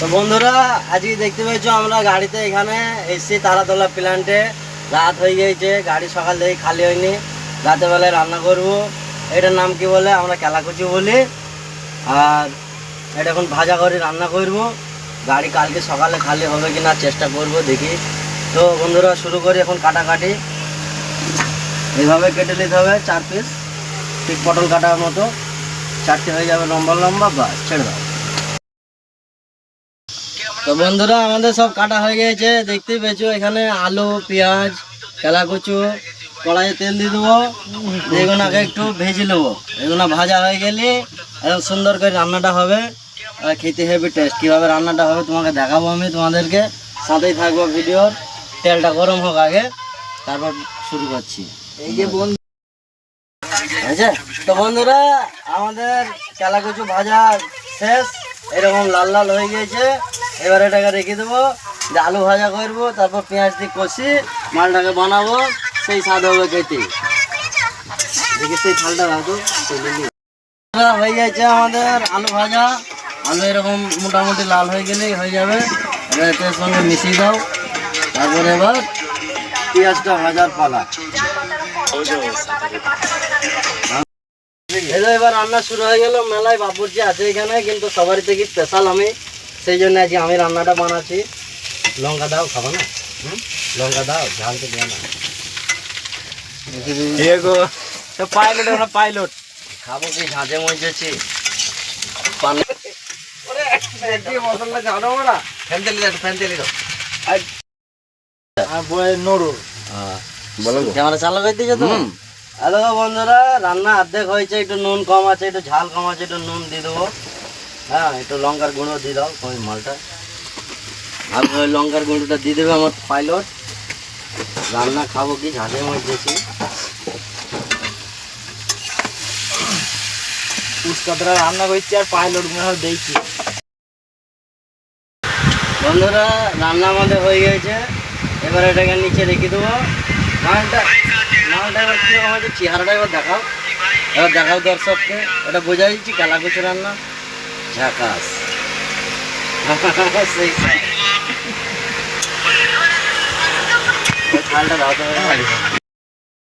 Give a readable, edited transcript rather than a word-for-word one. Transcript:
তো বন্ধুরা আজকে দেখতে পেয়েছো আমরা গাড়িতে এখানে এসছি তারাতলা প্ল্যান্টে। রাত হয়ে গিয়েছে, গাড়ি সকাল থেকে খালি হয়নি। রাতের বেলায় রান্না করব। এটার নাম কি বলে, আমরা কেলাকুচি বলি। আর এটা এখন ভাজা করে রান্না করব। গাড়ি কালকে সকালে খালি হবে কি না চেষ্টা করব, দেখি। তো বন্ধুরা শুরু করি এখন কাটাকাটি। এইভাবে কেটে নিতে হবে 4 পিস, ঠিক পটল কাটার মতো। 4টে হয়ে যাবে লম্বা লম্বা, বাস ছেড়ে দাও। তো বন্ধুরা আমাদের সব কাটা হয়ে গিয়েছে, দেখতেই পেয়েছো। এখানে আলু, পেঁয়াজ, কেলাকুচু, কড়াইয়ে তেল দিয়ে দেবো। এগুলোকে একটু ভেজে নেবো। এগুলো ভাজা হয়ে গেলে একদম সুন্দর করে রান্নাটা হবে। আর খেতে হেভি টেস্ট। কীভাবে রান্নাটা হবে তোমাকে দেখাবো আমি তোমাদেরকে, সাথেই থাকবো ভিডিওর। তেলটা গরম হোক আগে, তারপর শুরু করছি। এই যে বন্ধু আছে, তো বন্ধুরা আমাদের কেলাকুচু ভাজা শেষ। এরকম লাল লাল হয়ে গিয়েছে। এবার এটাকে রেখে দেবো, আলু ভাজা করবো, তারপর পেঁয়াজ দিয়ে কষি মালটাকে বানাবো। সেই স্বাদ হবে খেতে। দেখি সেই থালটা রাখো। হয়ে গেছে আমাদের আলু ভাজা। আলু এরকম মোটামুটি লাল হয়ে গেলেই হয়ে যাবে। এবার এটার সঙ্গে মিশিয়ে দাও। তারপরে এবার পেঁয়াজটা ভাজার পালা। এবার রান্না শুরু হয়ে গেল। মেলায় বাবুর্চি আছে এখানে, কিন্তু সবারই থেকে স্পেশাল আমি, সেই জন্য আজকে আমি রান্নাটা বানাচ্ছি। লঙ্কা দাও, খাবো না? লঙ্কা দাও, ঝাল তো দেওয়া না। পাইলট পাইলট খাবো কি, ঝাঁঝে মজেছি। ক্যামেরা চালু করে দিয়েছো তো? হ্যালো বন্ধুরা, রান্না অর্ধেক হয়েছে। একটু নুন কম আছে, একটু ঝাল কম আছে, একটু নুন দিয়ে দেবো। হ্যাঁ, একটু লঙ্কার গুঁড়ো দিয়ে দাও ওই মালটা। আর ওই লঙ্কার গুঁড়োটা দিয়ে দেবে আমার পাইলট। রান্না খাবো কি, ঝাঁঝে মজেছি। উস্কাতরা রান্না করছি আর পাইলট মনে দেখছি। বন্ধুরা রান্না আমাদের হয়ে গেছে। এবার এটাকে নিচে রেখে দেবো। মালটা এবার কীরকম হয়েছে চেহারাটা এবার দেখাও। এবার দেখাও দর্শককে। এটা বোঝা যাচ্ছে কেলাকুচি রান্না ঝাকাস। সেই থালটা দাও তো।